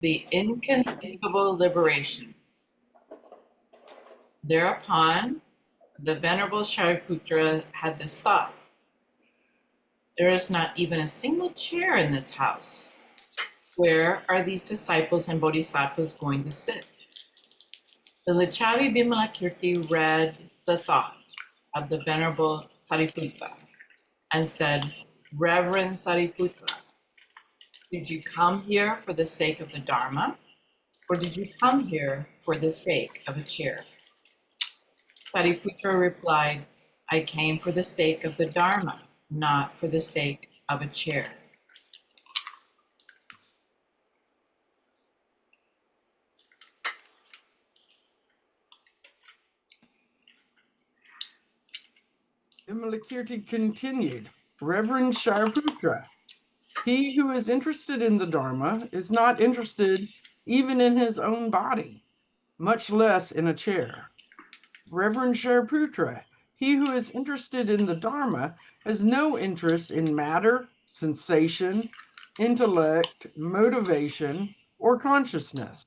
the inconceivable liberation. Thereupon, the Venerable Shariputra had this thought: there is not even a single chair in this house. Where are these disciples and bodhisattvas going to sit? The Lichavi Vimalakirti read the thought of the Venerable Sariputta and said, Reverend Sariputta, did you come here for the sake of the Dharma, or did you come here for the sake of a chair? Sariputta replied, I came for the sake of the Dharma, not for the sake of a chair. Vimalakirti continued, Reverend Shariputra, he who is interested in the Dharma is not interested even in his own body, much less in a chair. Reverend Shariputra, he who is interested in the Dharma has no interest in matter, sensation, intellect, motivation, or consciousness.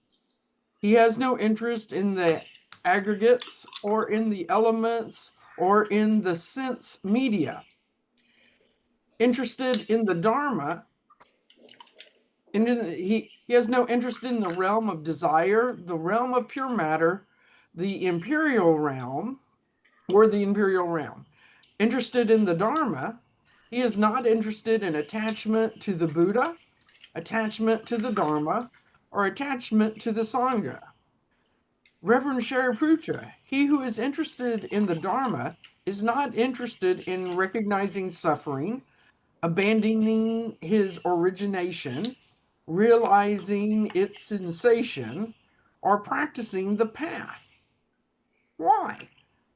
He has no interest in the aggregates or in the elements or in the sense media. Interested in the Dharma, he has no interest in the realm of desire, the realm of pure matter, the imperial realm, or the imperial realm. Interested in the Dharma, he is not interested in attachment to the Buddha, attachment to the Dharma, or attachment to the Sangha. Reverend Shariputra, he who is interested in the Dharma is not interested in recognizing suffering, abandoning his origination, realizing its sensation, or practicing the path. Why?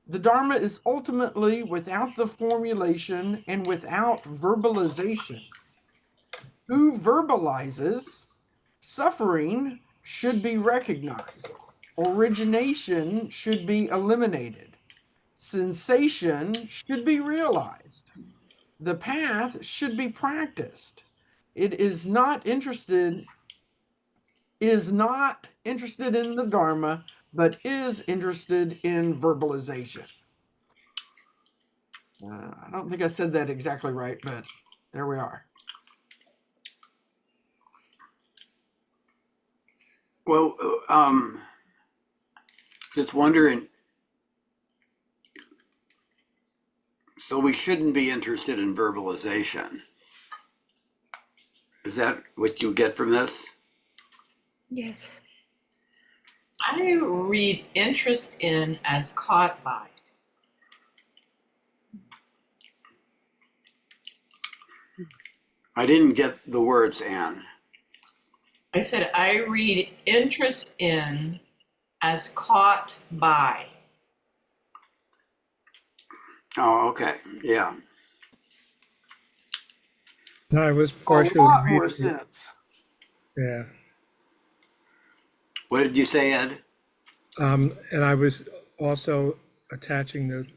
The Dharma is ultimately without the formulation and without verbalization. Who verbalizes suffering should be recognized. Origination should be eliminated. Sensation should be realized. The path should be practiced. It is not interested in the Dharma, but is interested in verbalization. I don't think I said that exactly right, but there we are. Well, just wondering, so we shouldn't be interested in verbalization. Is that what you get from this? Yes. I read interest in as caught by. I didn't get the words, Anne. I said I read interest in as caught by. Oh, okay. Yeah. No, I was A partially lot more reading it. sense. Yeah. What did you say, Ed? And I was also attaching the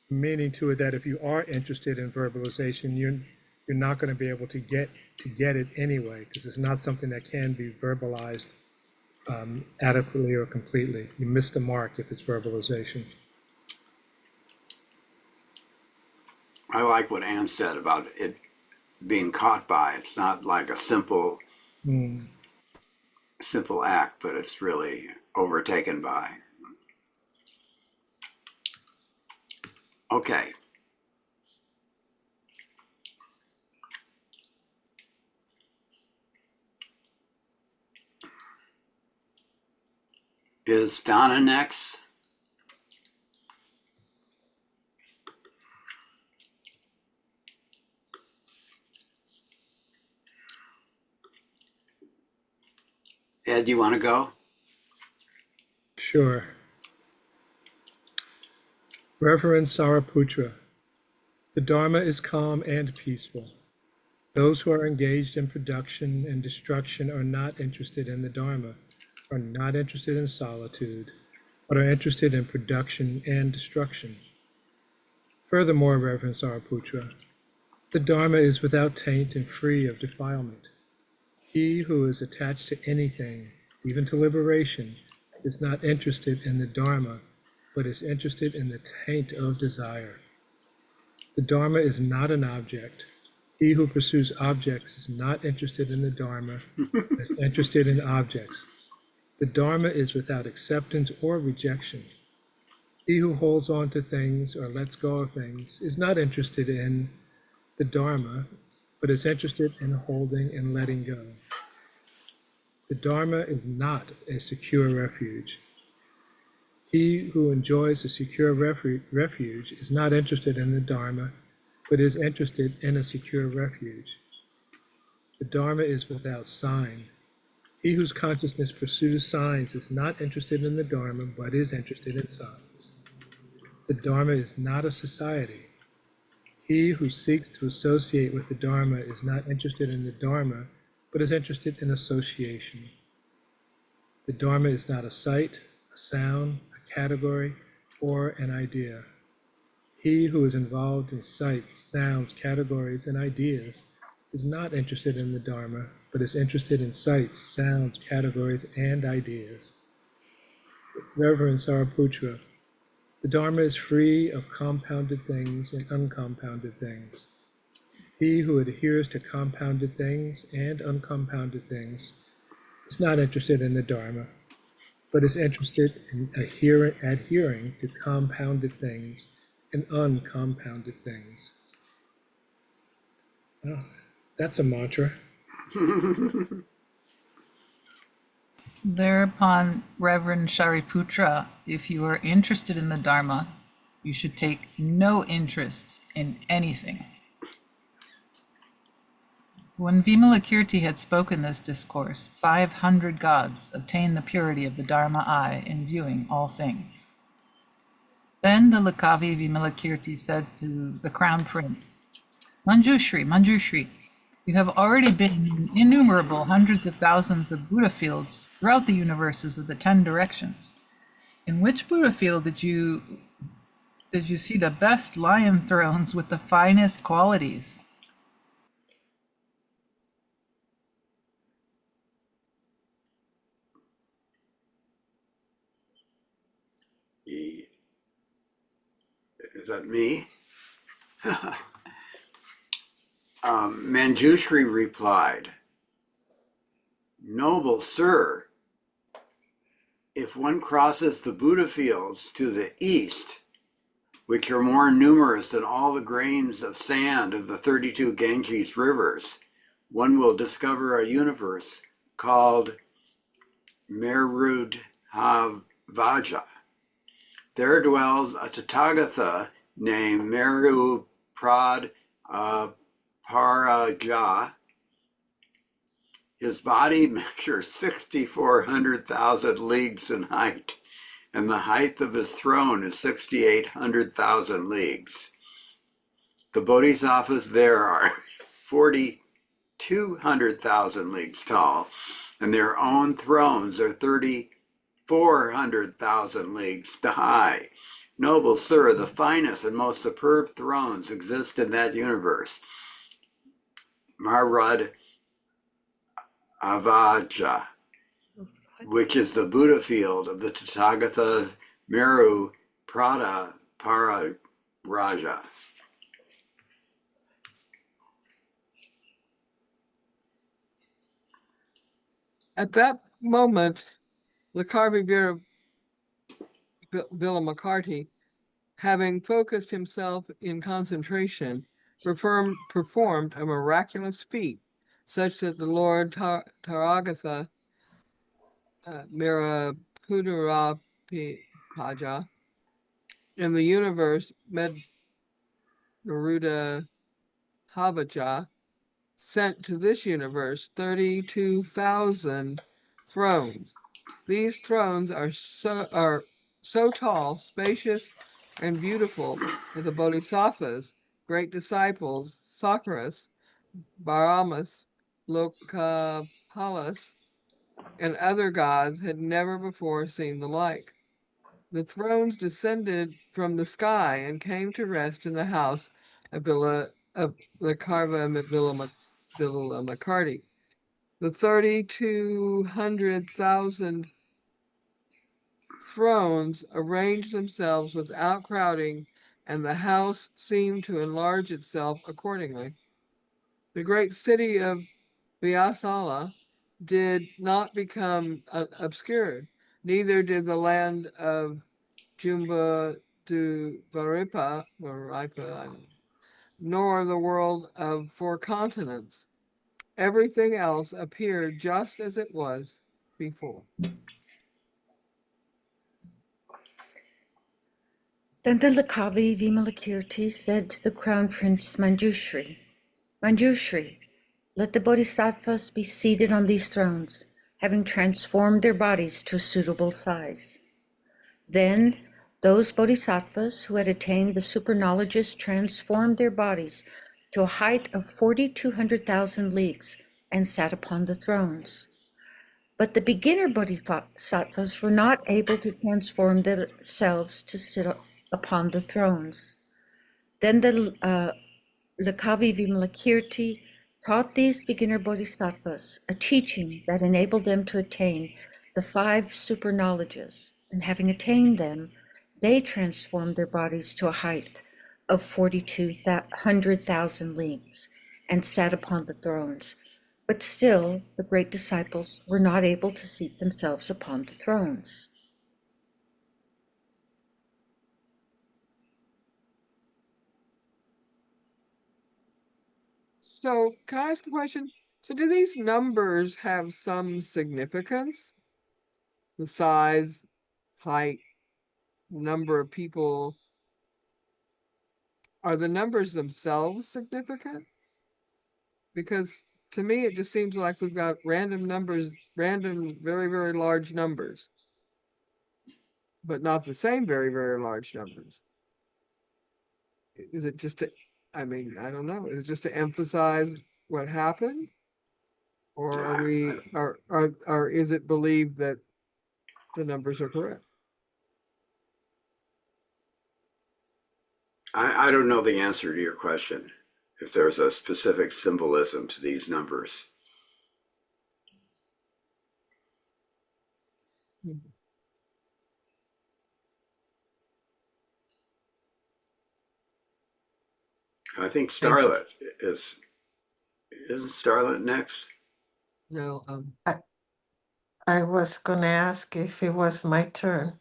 meaning to it that if you are interested in verbalization, you're not going to be able to get it anyway, because it's not something that can be verbalized adequately or completely. You miss the mark if it's verbalization. I like what Anne said about it being caught by. It's not like a simple act, but it's really overtaken by. Okay. Is Donna next? Ed, you want to go? Sure. Reverend Sariputra, the Dharma is calm and peaceful. Those who are engaged in production and destruction are not interested in the Dharma, are not interested in solitude, but are interested in production and destruction. Furthermore, Reverend Sariputra, the Dharma is without taint and free of defilement. He who is attached to anything, even to liberation, is not interested in the Dharma, but is interested in the taint of desire. The Dharma is not an object. He who pursues objects is not interested in the Dharma, but is interested in objects. The Dharma is without acceptance or rejection. He who holds on to things or lets go of things is not interested in the Dharma, but is interested in holding and letting go. The Dharma is not a secure refuge. He who enjoys a secure refuge is not interested in the Dharma, but is interested in a secure refuge. The Dharma is without sign. He whose consciousness pursues signs is not interested in the Dharma, but is interested in signs. The Dharma is not a society. He who seeks to associate with the Dharma is not interested in the Dharma, but is interested in association. The Dharma is not a sight, a sound, a category, or an idea. He who is involved in sights, sounds, categories, and ideas is not interested in the Dharma, but is interested in sights, sounds, categories, and ideas. Reverend Sariputra, the Dharma is free of compounded things and uncompounded things. He who adheres to compounded things and uncompounded things is not interested in the Dharma, but is interested in adhering to compounded things and uncompounded things. Well, that's a mantra. Thereupon, Reverend Shariputra, if you are interested in the Dharma, you should take no interest in anything. When Vimalakirti had spoken this discourse, 500 gods obtained the purity of the Dharma eye in viewing all things. Then the Lakavi Vimalakirti said to the crown prince, Manjushri, Manjushri, you have already been in innumerable hundreds of thousands of Buddha fields throughout the universes of the 10 directions. In which Buddha field did you see the best lion thrones with the finest qualities? Is that me? Manjushri replied, Noble sir, if one crosses the Buddha fields to the east, which are more numerous than all the grains of sand of the 32 Ganges rivers, one will discover a universe called Merudhavaja. There dwells a Tathagata named Meru Prad Paraja. His body measures 6,400,000 leagues in height, and the height of his throne is 6,800,000 leagues. The bodhisattvas there are 4,200,000 leagues tall, and their own thrones are 3,400,000 leagues high. Noble sir, the finest and most superb thrones exist in that universe. Marud Avaja, which is the Buddha field of the Tathagata's Meru Prada Pararaja. At that moment, Lakavi Vimalakirti, having focused himself in concentration, performed a miraculous feat, such that the Lord Tathagata Mirapudrapaja in the universe Garuda Havaja sent to this universe 32,000 thrones. These thrones are so tall, spacious, and beautiful that the bodhisattvas, great disciples, Sakras, Baramas, Lokapalas, and other gods had never before seen the like. The thrones descended from the sky and came to rest in the house of Vimalakirti. The 3,200,000 thrones arranged themselves without crowding, and the house seemed to enlarge itself accordingly. The great city of Vyasala did not become obscured, neither did the land of Jumba Varipa, nor the world of four continents. Everything else appeared just as it was before. Then the Lakavi Vimalakirti said to the Crown Prince Manjushri, Manjushri, let the bodhisattvas be seated on these thrones, having transformed their bodies to a suitable size. Then those bodhisattvas who had attained the superknowledges transformed their bodies to a height of 4,200,000 leagues and sat upon the thrones. But the beginner bodhisattvas were not able to transform themselves to sit upon the thrones. Then the Lakavi Vimalakirti taught these beginner bodhisattvas a teaching that enabled them to attain the 5 super knowledges, and having attained them, they transformed their bodies to a height of 4,200,000 leagues and sat upon the thrones. But still, the great disciples were not able to seat themselves upon the thrones. So, can I ask a question? So, do these numbers have some significance? The size, height, number of people. Are the numbers themselves significant? Because to me, it just seems like we've got random numbers, random, very, very large numbers, but not the same very, very large numbers. Is it just to, I mean, I don't know. Is it just to emphasize what happened? Or are we, or is it believed that the numbers are correct? I don't know the answer to your question, if there's a specific symbolism to these numbers. I think Starlet isn't Starlet next? No, I was going to ask if it was my turn.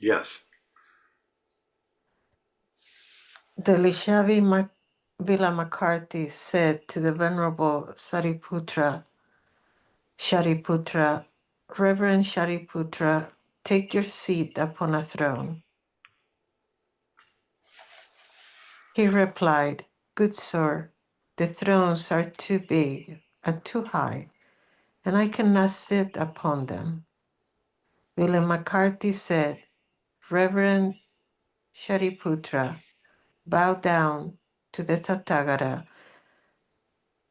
Yes. The Villa McCarthy said to the Venerable Shariputra, Reverend Shariputra, take your seat upon a throne. He replied, good sir, the thrones are too big and too high, and I cannot sit upon them. Villa McCarthy said, Reverend Shariputra, bow down to the Tathagata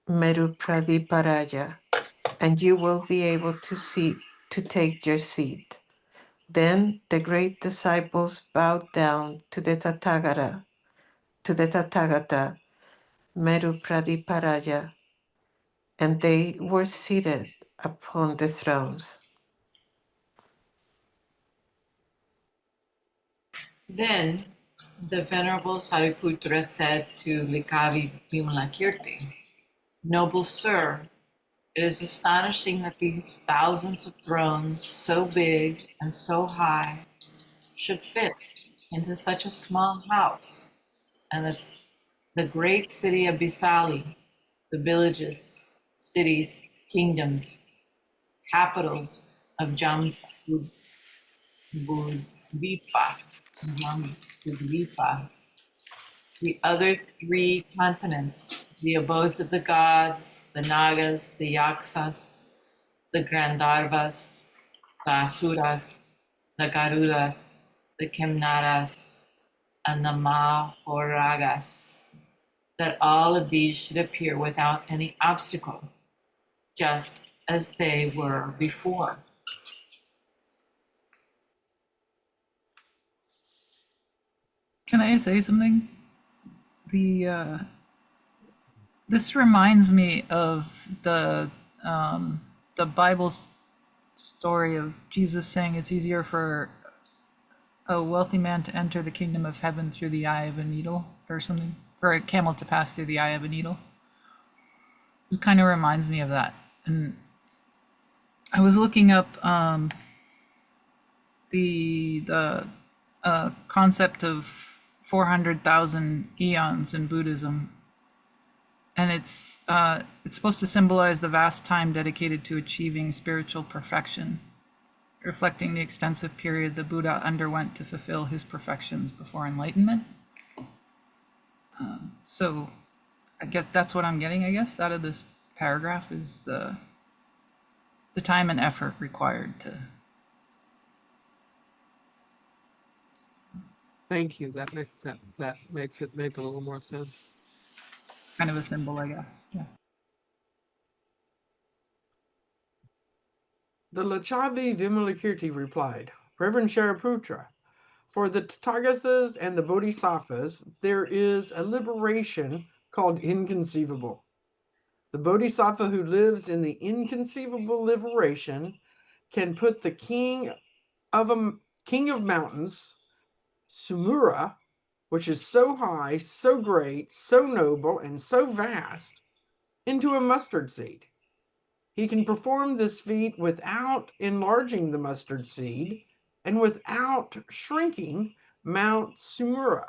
Meru Pradiparaya, and you will be able to take your seat. Then the great disciples bowed down to the Tathagata Meru Pradiparaya, and they were seated upon the thrones. Then the Venerable Sariputra said to Likavi Vimalakirti, Noble sir, it is astonishing that these thousands of thrones, so big and so high, should fit into such a small house, and that the great city of Bisali, the villages, cities, kingdoms, capitals of Jambudvipa, the other 3 continents, the abodes of the gods, the Nagas, the Yaksas, the Gandharvas, the Asuras, the Garudas, the Kimnaras, and the Mahoragas, that all of these should appear without any obstacle, just as they were before. Can I say something? This reminds me of the the Bible's story of Jesus saying it's easier for a wealthy man to enter the kingdom of heaven through the eye of a needle or something, or a camel to pass through the eye of a needle. It kind of reminds me of that. And I was looking up the concept of 400,000 eons in Buddhism, and it's supposed to symbolize the vast time dedicated to achieving spiritual perfection, reflecting the extensive period the Buddha underwent to fulfill his perfections before enlightenment. So I get that's what I'm getting, I guess, out of this paragraph is the time and effort required to. Thank you. That makes it make a little more sense. Kind of a symbol, I guess. Yeah. The Lachavi Vimalakirti replied, Reverend Shariputra, for the Tathagatas and the Bodhisattvas, there is a liberation called inconceivable. The Bodhisattva who lives in the inconceivable liberation can put the king of mountains, Sumura, which is so high, so great, so noble, and so vast, into a mustard seed. He can perform this feat without enlarging the mustard seed and without shrinking Mount Sumura.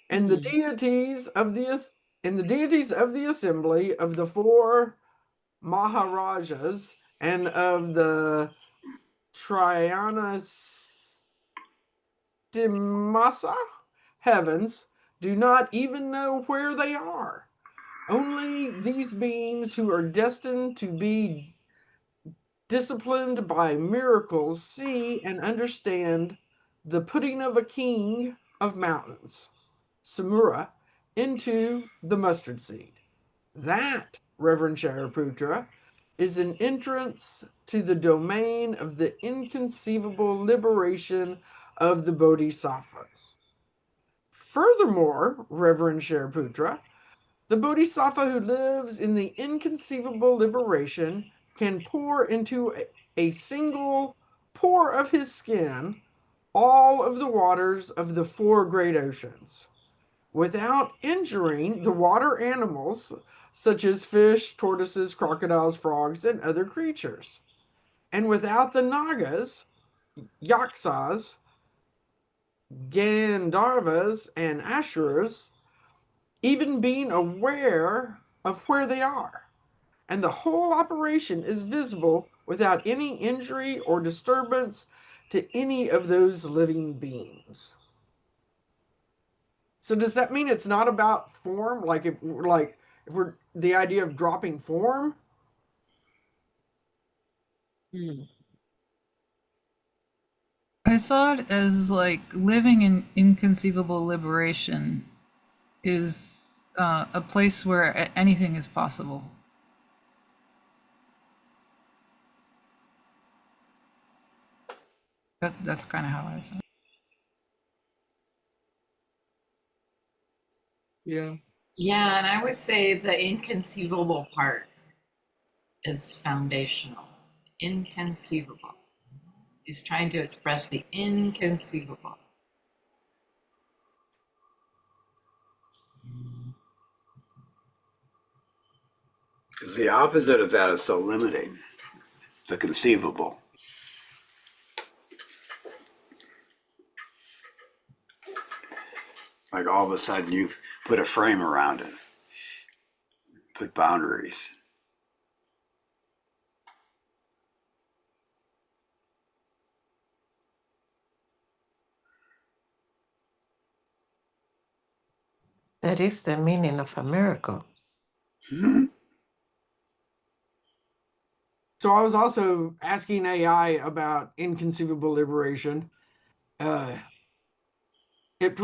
And the deities of the assembly of the four Maharajas and of the Trianastimasa heavens do not even know where they are. Only these beings who are destined to be disciplined by miracles see and understand the putting of a king of mountains, Samura, into the mustard seed. That, Reverend Shariputra, is an entrance to the domain of the inconceivable liberation of the Bodhisattvas. Furthermore, Reverend Shariputra, the Bodhisattva who lives in the inconceivable liberation can pour into a single pore of his skin all of the waters of the four great oceans, without injuring the water animals such as fish, tortoises, crocodiles, frogs, and other creatures, and without the Nagas, Yaksas, Gandharvas, and Asuras even being aware of where they are. And the whole operation is visible without any injury or disturbance to any of those living beings. So does that mean it's not about form? If we're the idea of dropping form? I saw it as like living in inconceivable liberation is a place where anything is possible. That's kind of how I saw it. Yeah. Yeah, and I would say the inconceivable part is foundational. Inconceivable. He's trying to express the inconceivable. Because the opposite of that is so limiting, the conceivable. Like all of a sudden you put a frame around it, put boundaries. That is the meaning of a miracle. Mm-hmm. So I was also asking AI about inconceivable liberation. It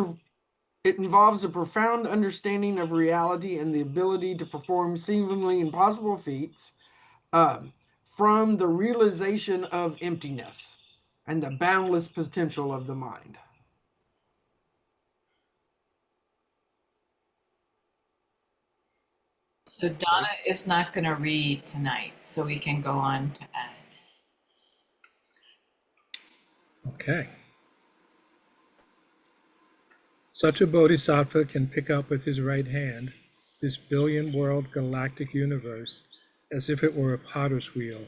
involves a profound understanding of reality and the ability to perform seemingly impossible feats from the realization of emptiness and the boundless potential of the mind. So Donna is not going to read tonight, so we can go on to Ed. Okay. Such a bodhisattva can pick up with his right hand this billion-world galactic universe as if it were a potter's wheel,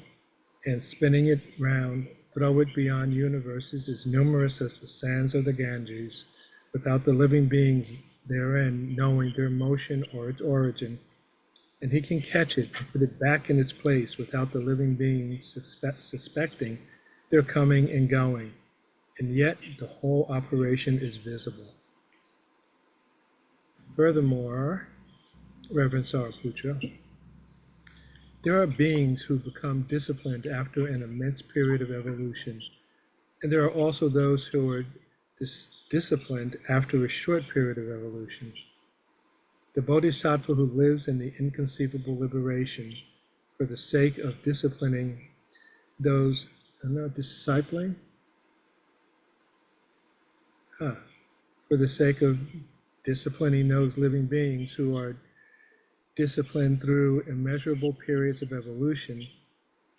and spinning it round, throw it beyond universes as numerous as the sands of the Ganges, without the living beings therein knowing their motion or its origin. And he can catch it and put it back in its place without the living beings suspecting their coming and going. And yet the whole operation is visible. Furthermore, Reverend Sariputra, there are beings who become disciplined after an immense period of evolution, and there are also those who are disciplined after a short period of evolution. The bodhisattva who lives in the inconceivable liberation for the sake of disciplining those, discipling? For the sake of disciplining those living beings who are disciplined through immeasurable periods of evolution,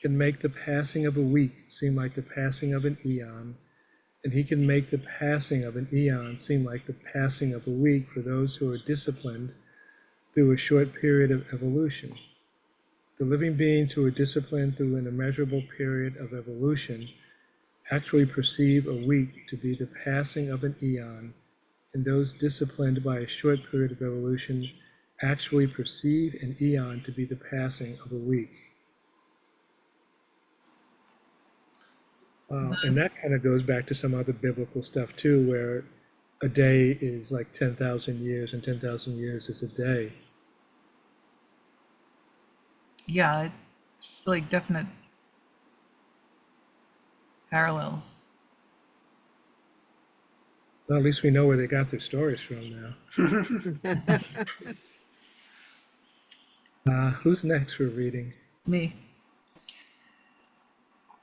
can make the passing of a week seem like the passing of an eon, and he can make the passing of an eon seem like the passing of a week for those who are disciplined through a short period of evolution. The living beings who are disciplined through an immeasurable period of evolution actually perceive a week to be the passing of an eon, and those disciplined by a short period of evolution actually perceive an eon to be the passing of a week. And that kind of goes back to some other biblical stuff too, where a day is like 10,000 years and 10,000 years is a day. Yeah, it's just like definite parallels. Well, at least we know where they got their stories from now. Who's next for reading? Me.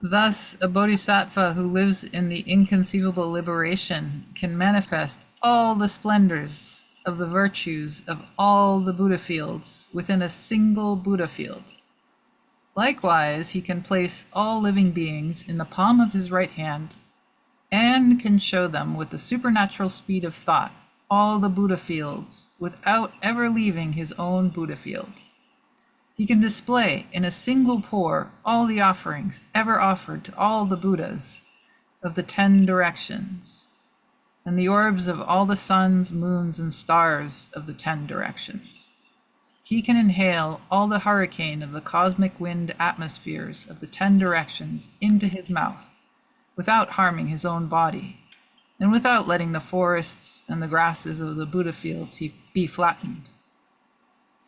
Thus, a bodhisattva who lives in the inconceivable liberation can manifest all the splendors of the virtues of all the Buddha fields within a single Buddha field. Likewise, he can place all living beings in the palm of his right hand and can show them with the supernatural speed of thought all the Buddha fields without ever leaving his own Buddha field. He can display in a single pour all the offerings ever offered to all the Buddhas of the 10 directions, and the orbs of all the suns, moons, and stars of the 10 directions. He can inhale all the hurricane of the cosmic wind atmospheres of the 10 directions into his mouth without harming his own body, and without letting the forests and the grasses of the Buddha fields be flattened.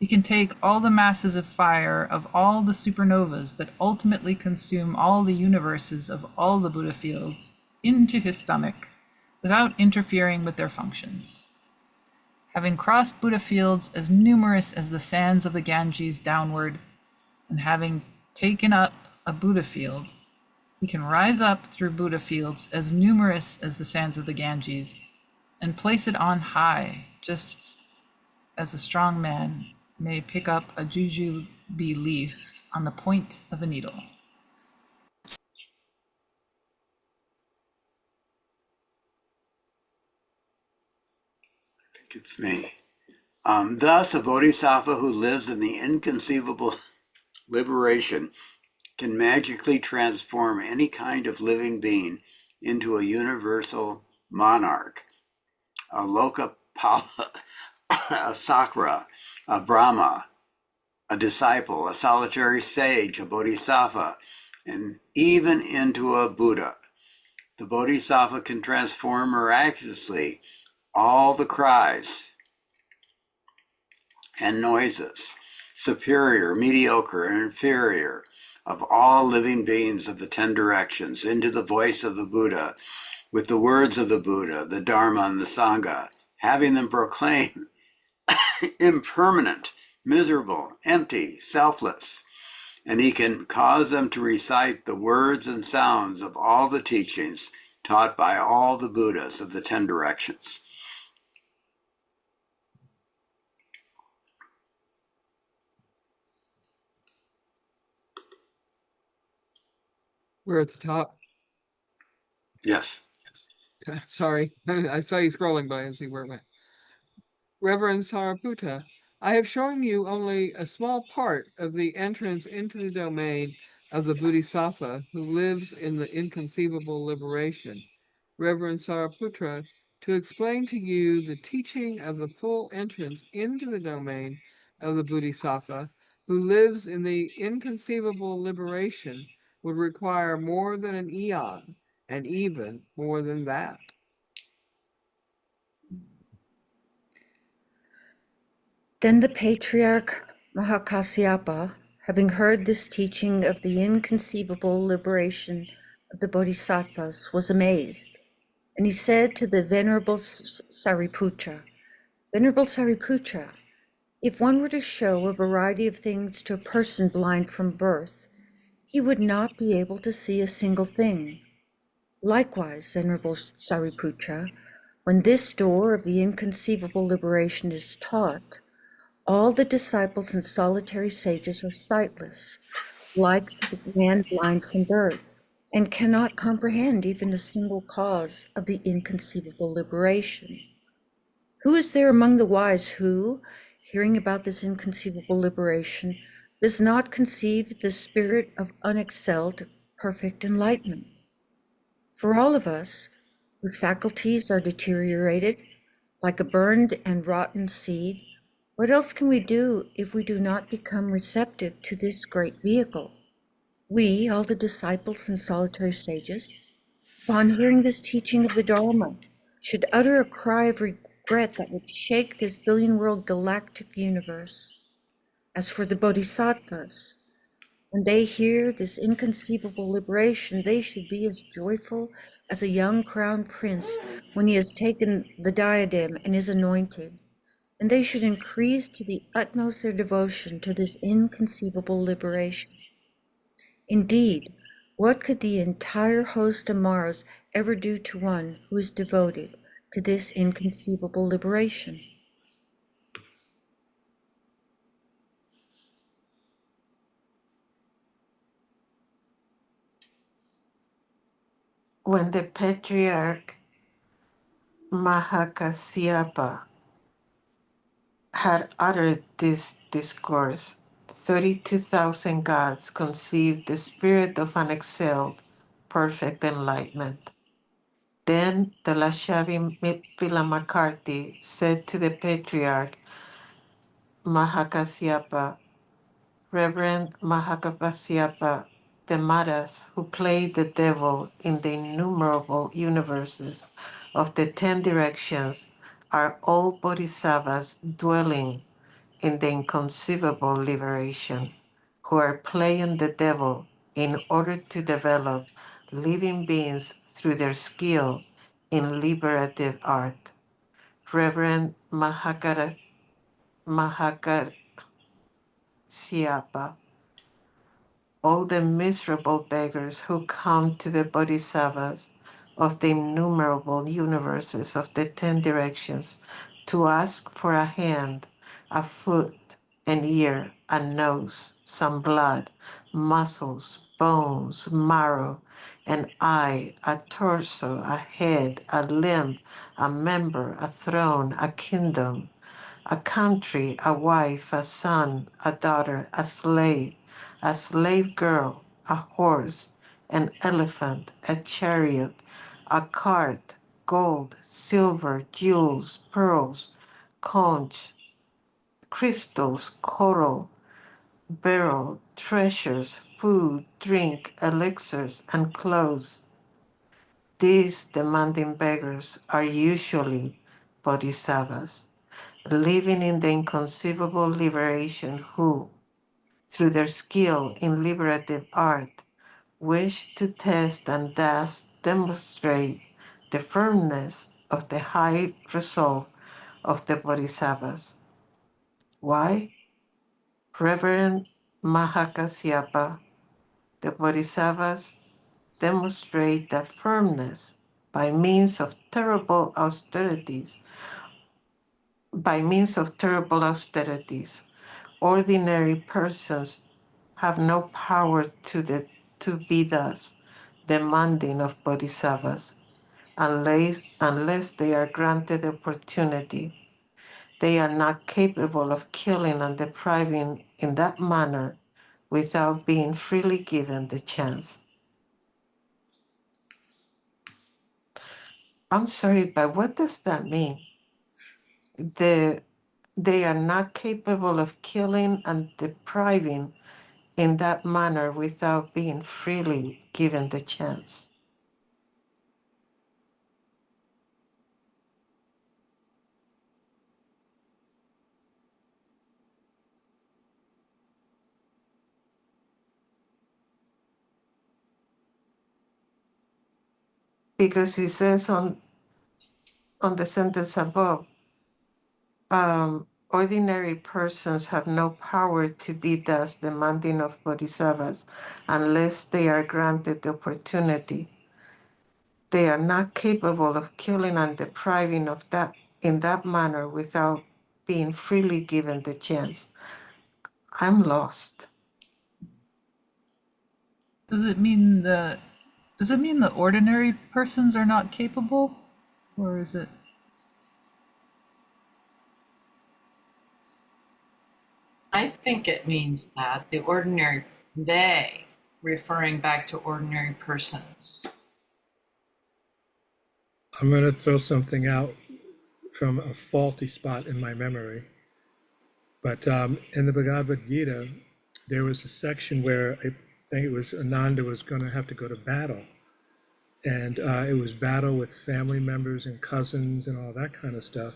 He can take all the masses of fire of all the supernovas that ultimately consume all the universes of all the Buddha fields into his stomach without interfering with their functions. Having crossed Buddha fields as numerous as the sands of the Ganges downward, and having taken up a Buddha field, he can rise up through Buddha fields as numerous as the sands of the Ganges, and place it on high, just as a strong man may pick up a jujube leaf on the point of a needle. I think it's me. Thus, a bodhisattva who lives in the inconceivable liberation can magically transform any kind of living being into a universal monarch, a Lokapala, a Sakra, a Brahma, a disciple, a solitary sage, a bodhisattva, and even into a Buddha. The bodhisattva can transform miraculously all the cries and noises, superior, mediocre, and inferior, of all living beings of the 10 directions into the voice of the Buddha, with the words of the Buddha, the Dharma, and the Sangha, having them proclaim impermanent, miserable, empty, selfless, and he can cause them to recite the words and sounds of all the teachings taught by all the Buddhas of the 10 directions. We're at the top. Yes. Sorry, I saw you scrolling by and see where it went. Reverend Sariputta, I have shown you only a small part of the entrance into the domain of the Bodhisattva who lives in the inconceivable liberation. Reverend Sariputra, to explain to you the teaching of the full entrance into the domain of the Bodhisattva who lives in the inconceivable liberation would require more than an eon, and even more than that. Then the patriarch Mahakasyapa, having heard this teaching of the inconceivable liberation of the bodhisattvas, was amazed. And he said to the Venerable Sariputra, Venerable Sariputra, if one were to show a variety of things to a person blind from birth, he would not be able to see a single thing. Likewise, Venerable Sariputra, when this door of the inconceivable liberation is taught, all the disciples and solitary sages are sightless, like the man blind from birth, and cannot comprehend even a single cause of the inconceivable liberation. Who is there among the wise who, hearing about this inconceivable liberation, does not conceive the spirit of unexcelled, perfect enlightenment? For all of us, whose faculties are deteriorated, like a burned and rotten seed, what else can we do if we do not become receptive to this great vehicle? We, all the disciples and solitary sages, upon hearing this teaching of the Dharma, should utter a cry of regret that would shake this billion-world galactic universe. As for the bodhisattvas, when they hear this inconceivable liberation, they should be as joyful as a young crowned prince when he has taken the diadem and is anointed. And they should increase to the utmost their devotion to this inconceivable liberation. Indeed, what could the entire host of Mars ever do to one who is devoted to this inconceivable liberation? When the patriarch Mahakasyapa had uttered this discourse, 32,000 gods conceived the spirit of unexcelled, perfect enlightenment. Then the Lashavi Vimalakirti said to the patriarch Mahakasyapa, Reverend Mahakasyapa, the Maras who played the devil in the innumerable universes of the 10 directions are all bodhisattvas dwelling in the inconceivable liberation, who are playing the devil in order to develop living beings through their skill in liberative art. Reverend Mahakasyapa, all the miserable beggars who come to the bodhisattvas of the innumerable universes of the 10 directions to ask for a hand, a foot, an ear, a nose, some blood, muscles, bones, marrow, an eye, a torso, a head, a limb, a member, a throne, a kingdom, a country, a wife, a son, a daughter, a slave girl, a horse, an elephant, a chariot, a cart, gold, silver, jewels, pearls, conch, crystals, coral, beryl, treasures, food, drink, elixirs, and clothes. These demanding beggars are usually bodhisattvas, living in the inconceivable liberation who, through their skill in liberative art, wish to test and thus demonstrate the firmness of the high resolve of the bodhisattvas. Why? Reverend Mahakasyapa, the bodhisattvas demonstrate that firmness by means of terrible austerities. Ordinary persons have no power to be thus, demanding of bodhisattvas unless they are granted the opportunity. They are not capable of killing and depriving in that manner without being freely given the chance. I'm sorry, but what does that mean? They are not capable of killing and depriving in that manner without being freely given the chance. Because he says on the sentence above, ordinary persons have no power to be thus demanding of bodhisattvas unless they are granted the opportunity. They are not capable of killing and depriving of that in that manner without being freely given the chance. I'm lost. Does it mean the ordinary persons are not capable? Or is it? I think it means that the ordinary, they, referring back to ordinary persons. I'm going to throw something out from a faulty spot in my memory. But in the Bhagavad Gita, there was a section where I think it was Ananda was going to have to go to battle. And it was battle with family members and cousins and all that kind of stuff.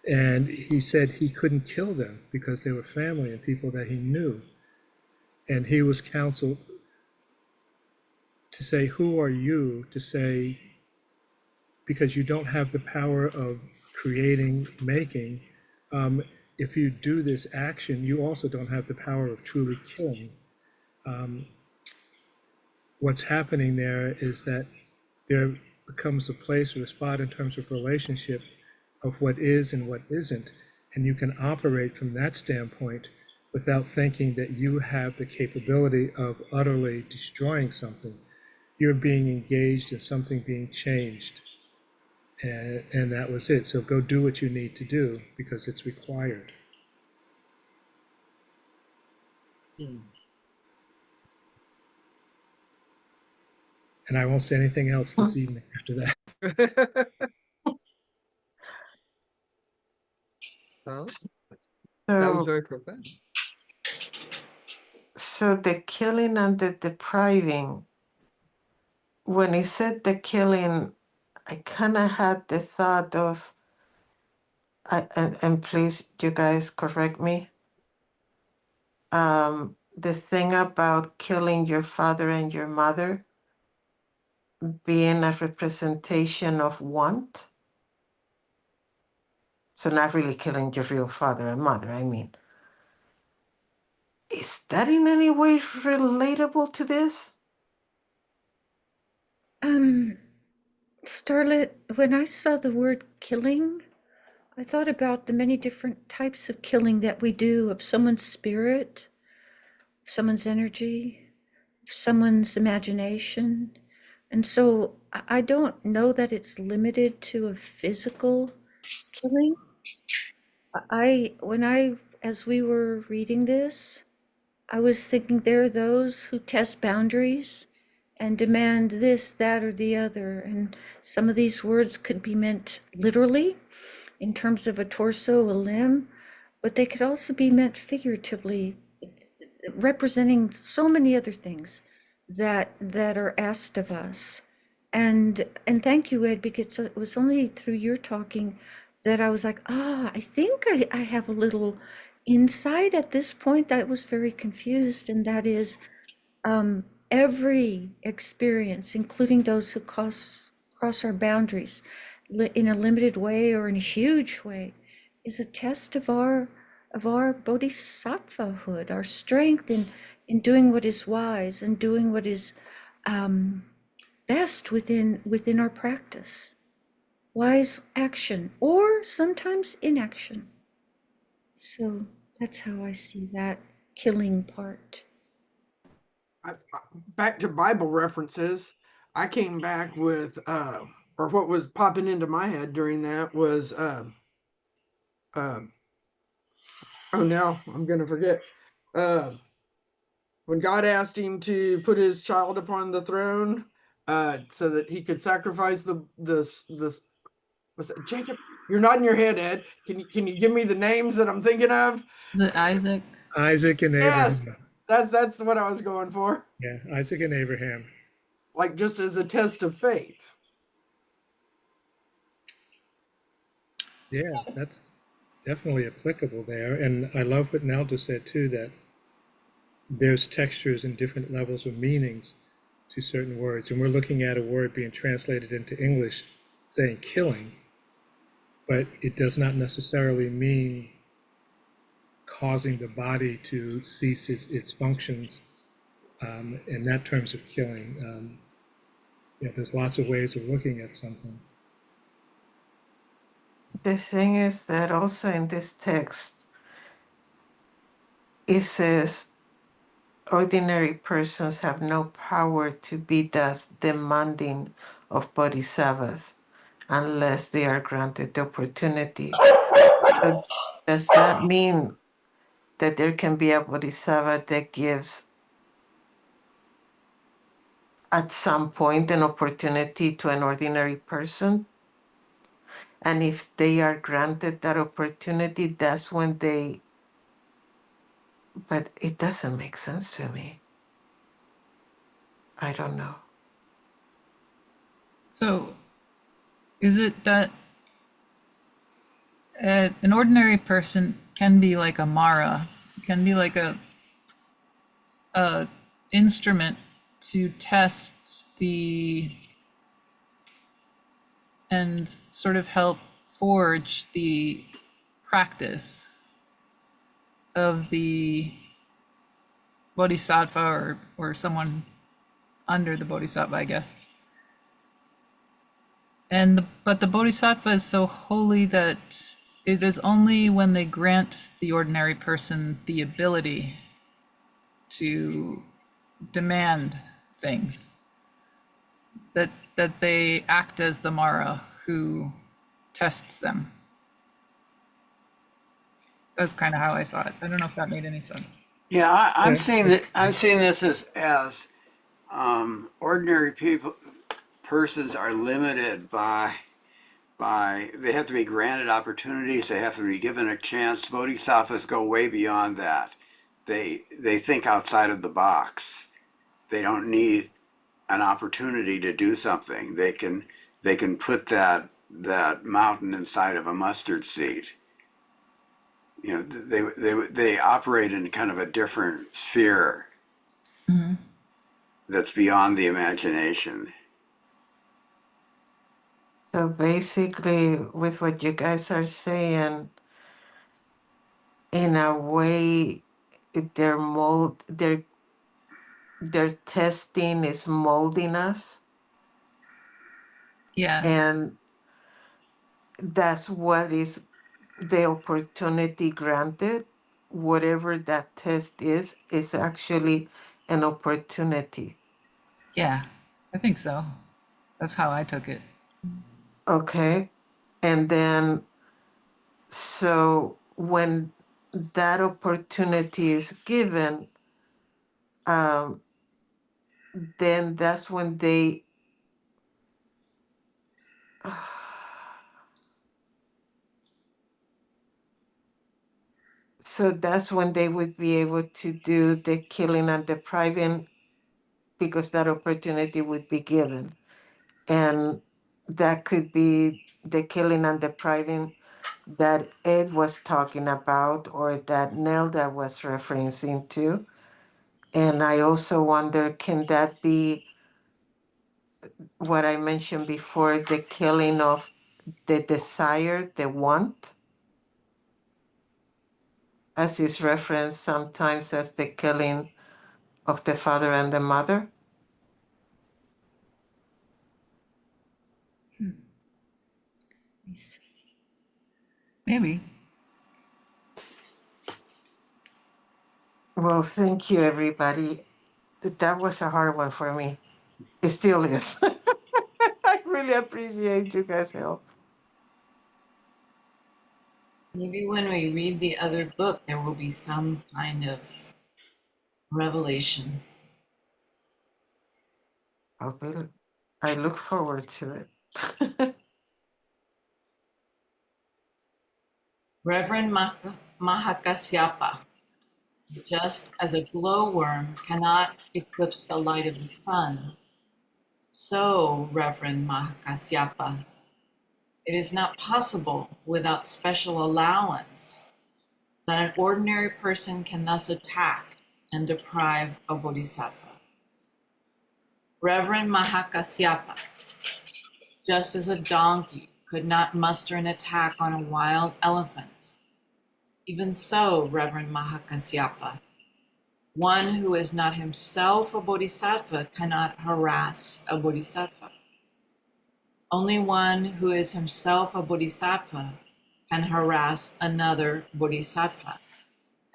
And he said he couldn't kill them because they were family and people that he knew. And he was counseled to say, who are you to say, because you don't have the power of creating, making, if you do this action, you also don't have the power of truly killing. What's happening there is that there becomes a place or a spot in terms of relationship of what is and what isn't. And you can operate from that standpoint without thinking that you have the capability of utterly destroying something. You're being engaged in something being changed. And that was it. So go do what you need to do because it's required. And I won't say anything else this evening after that. Well, that was So, very profound. so the killing and the depriving, when he said the killing, I kind of had the thought of, and please, you guys correct me, the thing about killing your father and your mother being a representation of want. So not really killing your real father and mother, I mean. Is that in any way relatable to this? Starlet, when I saw the word killing, I thought about the many different types of killing that we do of someone's spirit, of someone's energy, of someone's imagination. And so I don't know that it's limited to a physical killing. As we were reading this, I was thinking there are those who test boundaries and demand this, that, or the other. And some of these words could be meant literally in terms of a torso, a limb, but they could also be meant figuratively, representing so many other things that are asked of us. And thank you, Ed, because it was only through your talking that I was like, I think I have a little insight at this point. I was very confused, and that is every experience, including those who cross our boundaries in a limited way or in a huge way, is a test of our bodhisattvahood, our strength in doing what is wise and doing what is best within our practice. Wise action or sometimes inaction. So that's how I see that killing part. Back to Bible references. I came back with, or what was popping into my head during that was, oh, now I'm going to forget. When God asked him to put his child upon the throne, so that he could sacrifice the was it Jacob? You're nodding your head, Ed. Can you give me the names that I'm thinking of? Is it Isaac? Isaac and Yes, Abraham. that's what I was going for. Yeah, Isaac and Abraham. Like just as a test of faith. Yeah, that's definitely applicable there. And I love what Nelda said too, that there's textures and different levels of meanings to certain words. And we're looking at a word being translated into English saying killing, but it does not necessarily mean causing the body to cease its functions in that terms of killing. There's lots of ways of looking at something. The thing is that also in this text, it says ordinary persons have no power to be thus demanding of bodhisattvas unless they are granted the opportunity. So does that mean that there can be a bodhisattva that gives at some point an opportunity to an ordinary person? And if they are granted that opportunity, that's when they, but it doesn't make sense to me. I don't know. So, is it that an ordinary person can be like a Mara, can be like a instrument to test and sort of help forge the practice of the bodhisattva or someone under the bodhisattva, I guess. But the bodhisattva is so holy that it is only when they grant the ordinary person the ability to demand things that they act as the Mara who tests them. That's kind of how I saw it. I don't know if that made any sense. Yeah, I'm Yeah. seeing that. I'm seeing this as ordinary persons are limited by they have to be granted opportunities. They have to be given a chance. Bodhisattvas go way beyond that. They think outside of the box. They don't need an opportunity to do something. They can put that mountain inside of a mustard seed. They operate in kind of a different sphere that's beyond the imagination. So basically, with what you guys are saying, in a way, their testing is molding us, Yeah, and that's what is the opportunity granted. Whatever that test is actually an opportunity. yeah, I think so. That's how I took it. Okay, and then so when that opportunity is given, um, then that's when they so that's when they would be able to do the killing and depriving because that opportunity would be given. And that could be the killing and depriving that Ed was talking about or that Nelda was referencing to. And I also wonder, can that be what I mentioned before, the killing of the desire, the want, as is referenced sometimes as the killing of the father and the mother? Maybe. Well, thank you, everybody. That was a hard one for me. It still is. I really appreciate you guys' help. Maybe when we read the other book, there will be some kind of revelation. I look forward to it. Reverend Mahakasyapa, just as a glowworm cannot eclipse the light of the sun, so, Reverend Mahakasyapa, it is not possible without special allowance that an ordinary person can thus attack and deprive a bodhisattva. Reverend Mahakasyapa, just as a donkey could not muster an attack on a wild elephant, even so, Reverend Mahakasyapa, one who is not himself a bodhisattva cannot harass a bodhisattva. Only one who is himself a bodhisattva can harass another bodhisattva,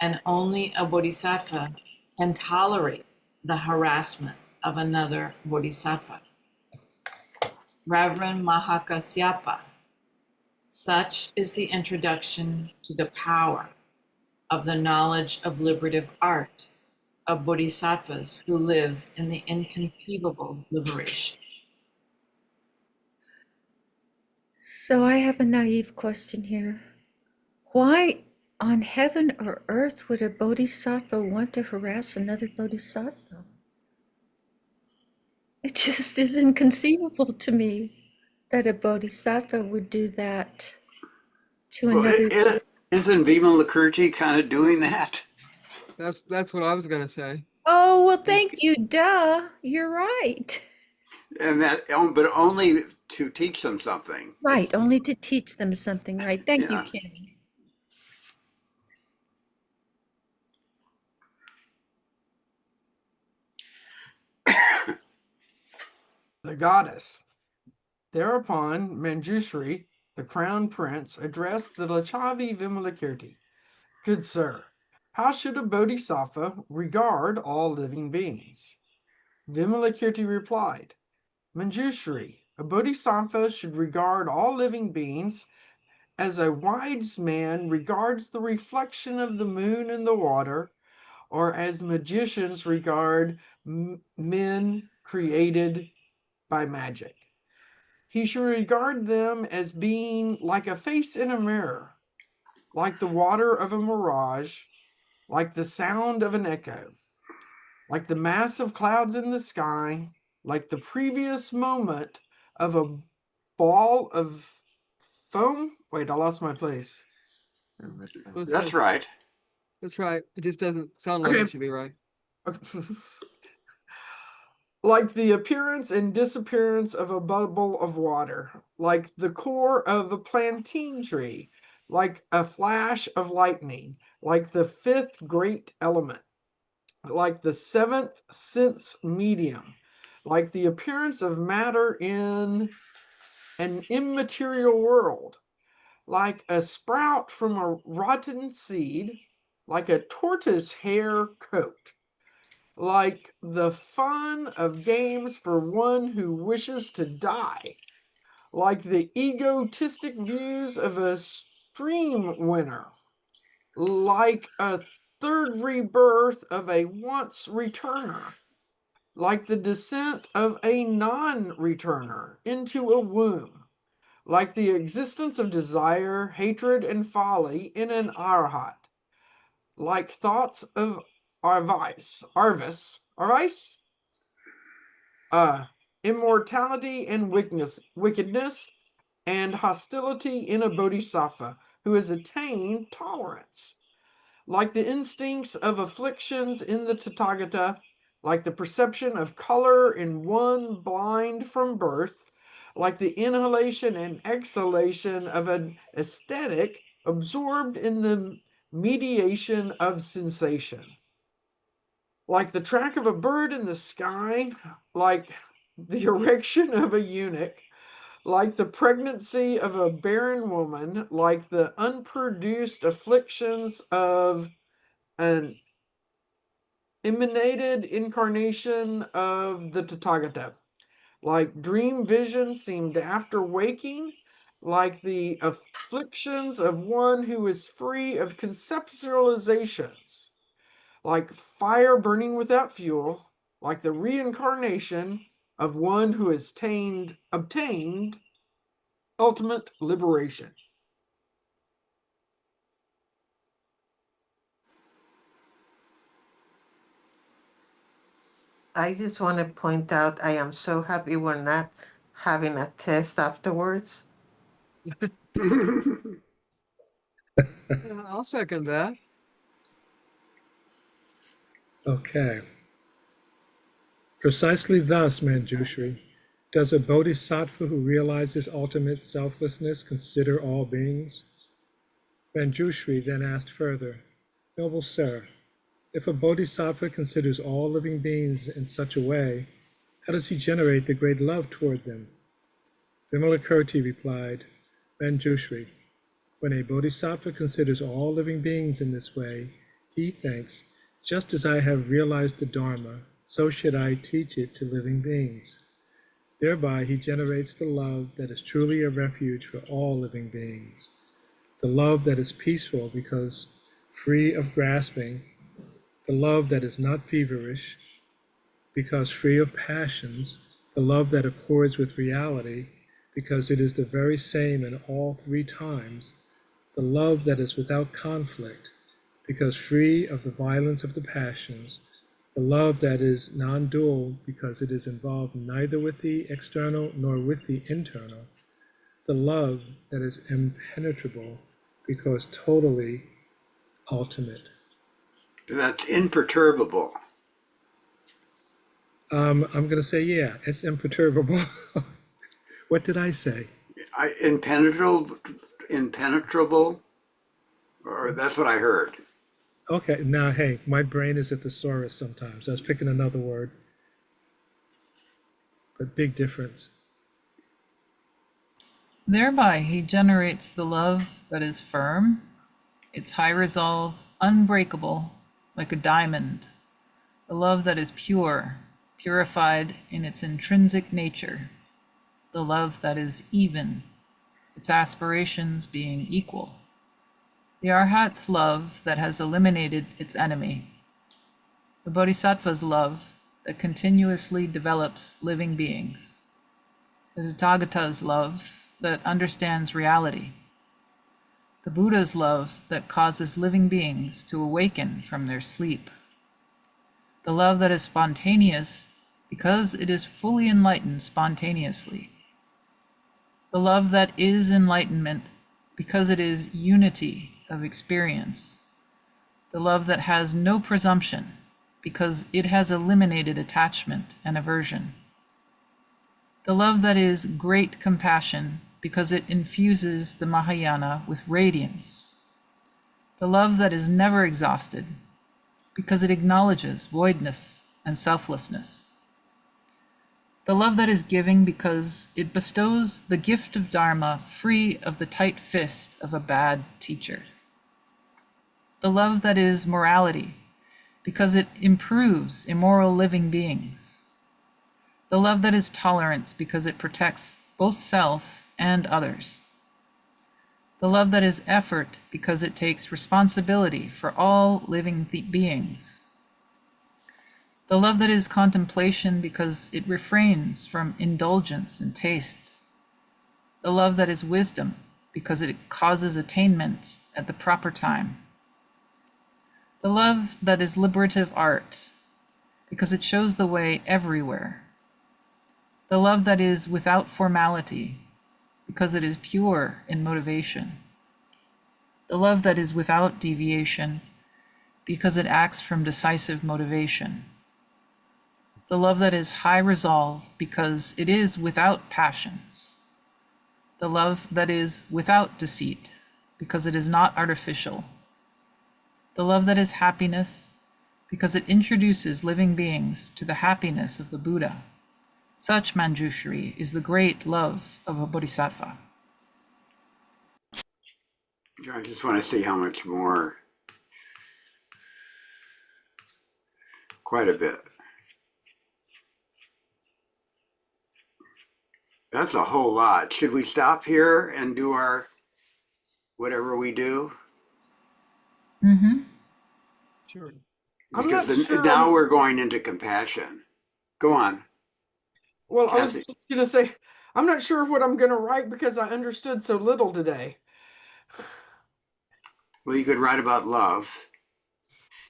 and only a bodhisattva can tolerate the harassment of another bodhisattva. Reverend Mahakasyapa, such is the introduction to the power of the knowledge of liberative art of bodhisattvas who live in the inconceivable liberation. So I have a naive question here. Why on heaven or earth would a bodhisattva want to harass another bodhisattva? It just is inconceivable to me that a bodhisattva would do that to Well, another. isn't Vimalakirti kind of doing that? That's what I was gonna say. Oh, well, thank you. Duh. You're right. And but only to teach them something. Right. Only to teach them something. Right. Thank you, Yeah. Kenny. The goddess. Thereupon Manjushri, the crown prince, addressed the Lachavi Vimalakirti. Good sir, how should a bodhisattva regard all living beings? Vimalakirti replied, Manjushri, a bodhisattva should regard all living beings as a wise man regards the reflection of the moon in the water, or as magicians regard men created by magic. He should regard them as being like a face in a mirror, like the water of a mirage, like the sound of an echo, like the mass of clouds in the sky, like the previous moment of a ball of foam. Wait, I lost my place. That's right. That's right. It just doesn't sound like Okay. it should be right. Okay. Like the appearance and disappearance of a bubble of water, like the core of a plantain tree, like a flash of lightning, like the fifth great element, like the seventh sense medium, like the appearance of matter in an immaterial world, like a sprout from a rotten seed, like a tortoise hair coat, like the fun of games for one who wishes to die, like the egotistic views of a stream winner, like a third rebirth of a once returner, like the descent of a non-returner into a womb, like the existence of desire, hatred, and folly in an arhat, like thoughts of Arvis, immortality and wickedness, and hostility in a bodhisattva who has attained tolerance, like the instincts of afflictions in the Tathagata, like the perception of color in one blind from birth, like the inhalation and exhalation of an aesthetic absorbed in the mediation of sensation, like the track of a bird in the sky, like the erection of a eunuch, like the pregnancy of a barren woman, like the unproduced afflictions of an emanated incarnation of the Tathagata. Like dream vision seemed after waking, like the afflictions of one who is free of conceptualizations, like fire burning without fuel, like the reincarnation of one who has obtained ultimate liberation. I just want to point out I am so happy we're not having a test afterwards. I'll second that. Okay. Precisely thus, Manjushri, does a bodhisattva who realizes ultimate selflessness consider all beings? Manjushri then asked further, Noble sir, if a bodhisattva considers all living beings in such a way, how does he generate the great love toward them? Vimalakirti replied, Manjushri, when a bodhisattva considers all living beings in this way, he thinks, just as I have realized the Dharma, so should I teach it to living beings. Thereby he generates the love that is truly a refuge for all living beings, the love that is peaceful because free of grasping, the love that is not feverish because free of passions, the love that accords with reality because it is the very same in all three times, the love that is without conflict because free of the violence of the passions, the love that is non-dual because it is involved neither with the external nor with the internal, the love that is impenetrable because totally ultimate. That's imperturbable. I'm going to say, yeah, it's imperturbable. What did I say? Impenetrable, or that's what I heard. Okay, now, hey, my brain is a thesaurus sometimes. I was picking another word, but big difference. Thereby, he generates the love that is firm, it's high resolve, unbreakable, like a diamond, the love that is pure, purified in its intrinsic nature, the love that is even, its aspirations being equal. The Arhat's love that has eliminated its enemy. The Bodhisattva's love that continuously develops living beings. The Tathagata's love that understands reality. The Buddha's love that causes living beings to awaken from their sleep. The love that is spontaneous because it is fully enlightened spontaneously. The love that is enlightenment because it is unity of experience. The love that has no presumption because it has eliminated attachment and aversion. The love that is great compassion because it infuses the Mahayana with radiance. The love that is never exhausted because it acknowledges voidness and selflessness. The love that is giving because it bestows the gift of Dharma free of the tight fist of a bad teacher. The love that is morality because it improves immoral living beings. The love that is tolerance because it protects both self and others. The love that is effort because it takes responsibility for all living beings. The love that is contemplation because it refrains from indulgence and tastes. The love that is wisdom because it causes attainment at the proper time. The love that is liberative art because it shows the way everywhere. The love that is without formality because it is pure in motivation. The love that is without deviation because it acts from decisive motivation. The love that is high resolve because it is without passions. The love that is without deceit because it is not artificial. The love that is happiness because it introduces living beings to the happiness of the Buddha. Such, Manjushri, is the great love of a bodhisattva. I just want to see how much more quite a bit. That's a whole lot. Should we stop here and do our whatever we do? Mm-hmm. Sure. I'm not Because sure now we're going into compassion. Go on, well, I was Kathy. just going to say, I'm not sure what I'm going to write because I understood so little today. Well, you could write about love.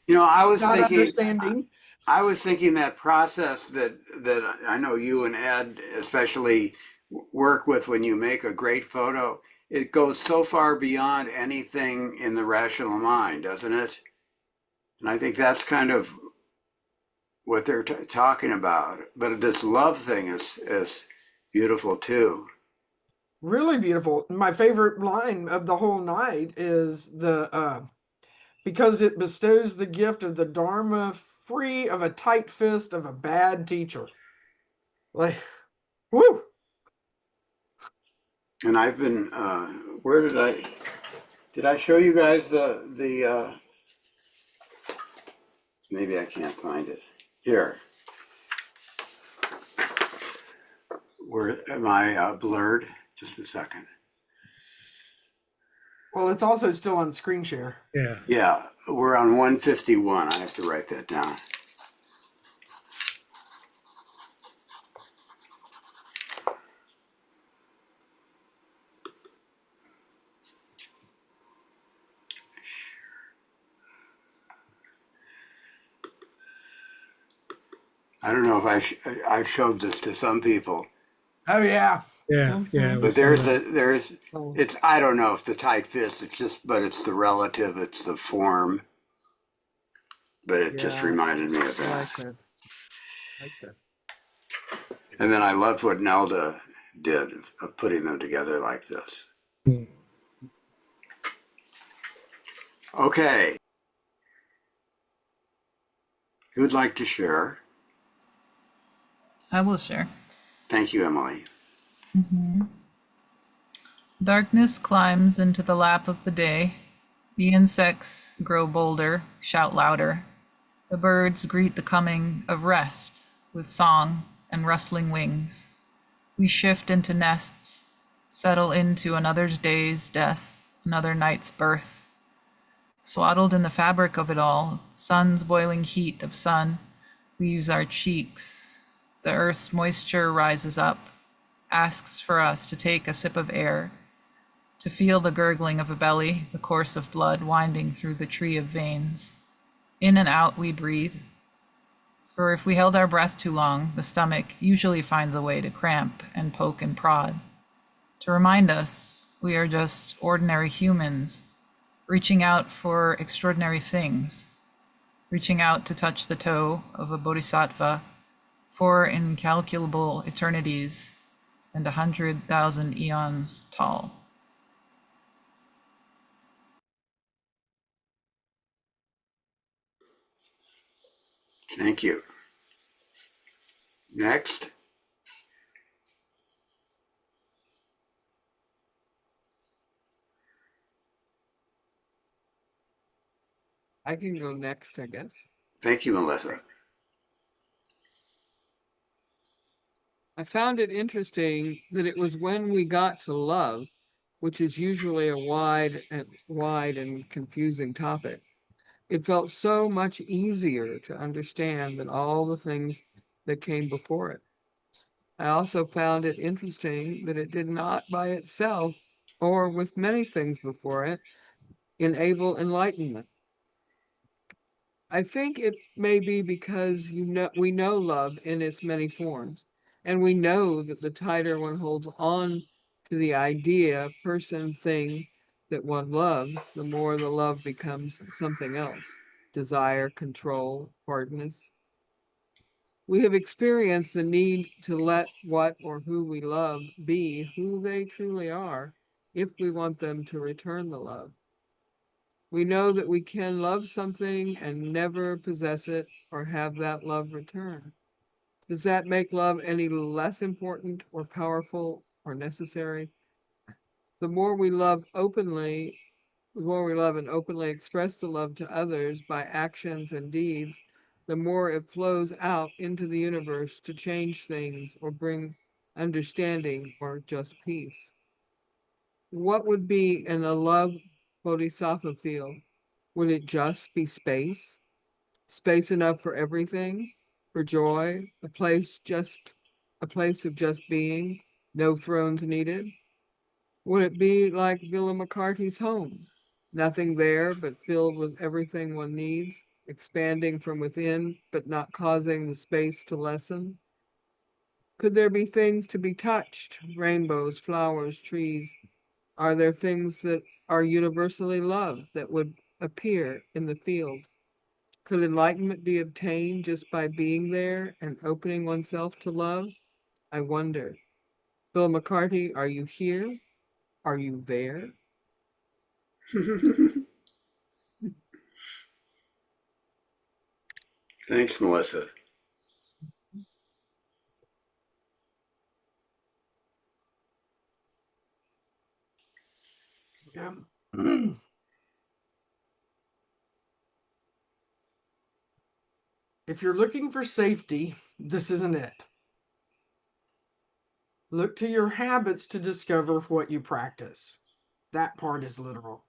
You know, I was Not thinking, understanding. I was thinking that process that I know you and Ed especially work with when you make a great photo. It goes so far beyond anything in the rational mind, doesn't it? And I think that's kind of what they're talking about. But this love thing is beautiful too. Really beautiful. My favorite line of the whole night is the because it bestows the gift of the Dharma free of a tight fist of a bad teacher. Like, whoo! And I've been where did I show you guys the maybe I can't find it here. Where am I blurred? Just a second. Well, it's also still on screen share. Yeah. Yeah, we're on 151. I have to write that down. I don't know if I showed this to some people, Oh yeah. Yeah. Yeah. Mhm. but Oh, it's I don't know if the tight fist. It's just but it's the relative. It's the form. But it just yeah, reminded me of I that. like that. I like that. And then I loved what Nelda did of putting them together like this. Mm. Okay. Who would like to share? I will share. Thank you, Emily. Darkness climbs into the lap of the day. The insects grow bolder, shout louder. The birds greet the coming of rest with song and rustling wings. We shift into nests, settle into another day's death, another night's birth. Swaddled in the fabric of it all, sun's boiling heat of sun leaves our cheeks. The earth's moisture rises up, asks for us to take a sip of air, to feel the gurgling of a belly, the course of blood winding through the tree of veins. In and out we breathe. For if we held our breath too long, the stomach usually finds a way to cramp and poke and prod. To remind us we are just ordinary humans, reaching out for extraordinary things, reaching out to touch the toe of a bodhisattva for incalculable eternities and 100,000 eons tall. Thank you. Next. I can go next, I guess. Thank you, Melissa. I found it interesting that it was when we got to love, which is usually a wide and confusing topic. It felt so much easier to understand than all the things that came before it. I also found it interesting that it did not by itself, or with many things before it, enable enlightenment. I think it may be because we know love in its many forms, and we know that the tighter one holds on to the idea, person, thing that one loves, the more the love becomes something else: desire, control, hardness. We have experienced the need to let what or who we love be who they truly are if we want them to return the love. We know that we can love something and never possess it or have that love return. Does that make love any less important or powerful or necessary? The more we love openly, the more we love and openly express the love to others by actions and deeds, the more it flows out into the universe to change things or bring understanding or just peace. What would be in a love bodhisattva field? Would it just be space? Space enough for everything? For joy? A place of just being? No thrones needed? Would it be like Vimalakirti's home? Nothing there but filled with everything one needs, expanding from within, but not causing the space to lessen? Could there be things to be touched? Rainbows, flowers, trees? Are there things that are universally loved that would appear in the field? Could enlightenment be obtained just by being there and opening oneself to love? I wonder. Vimalakirti, are you here? Are you there? Thanks, Melissa. Yeah. If you're looking for safety, this isn't it. Look to your habits to discover what you practice. That part is literal.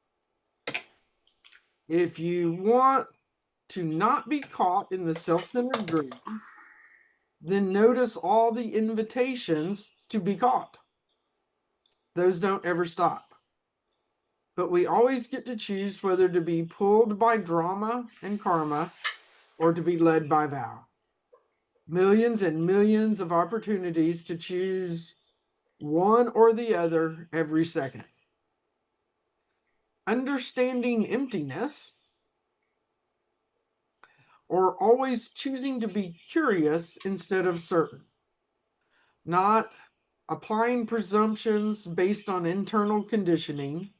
If you want to not be caught in the self-centered dream, then notice all the invitations to be caught. Those don't ever stop. But we always get to choose whether to be pulled by drama and karma or to be led by vow. Millions and millions of opportunities to choose one or the other every second. Understanding emptiness, or always choosing to be curious instead of certain. Not applying presumptions based on internal conditioning,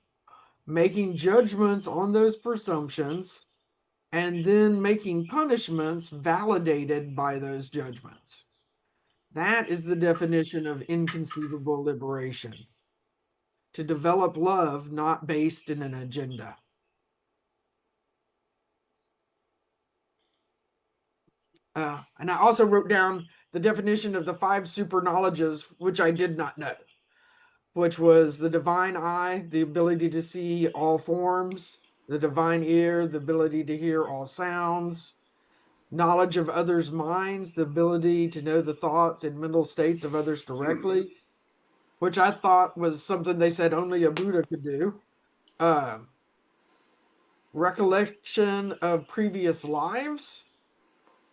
making judgments on those presumptions, and then making punishments validated by those judgments. That is the definition of inconceivable liberation. To develop love not based in an agenda. And I also wrote down the definition of the 5 super knowledges, which I did not know, which was the divine eye, the ability to see all forms, the divine ear, the ability to hear all sounds, knowledge of others' minds, the ability to know the thoughts and mental states of others directly, which I thought was something they said only a Buddha could do. Recollection of previous lives,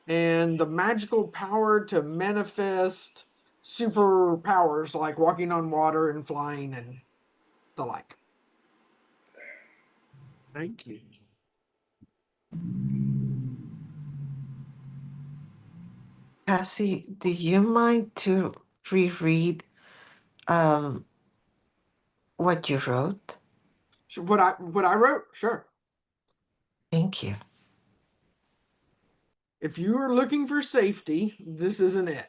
and the magical power to manifest superpowers like walking on water and flying and the like. Thank you. Cassie, do you mind to reread what you wrote? What I wrote, sure. Thank you. If you are looking for safety, this isn't it.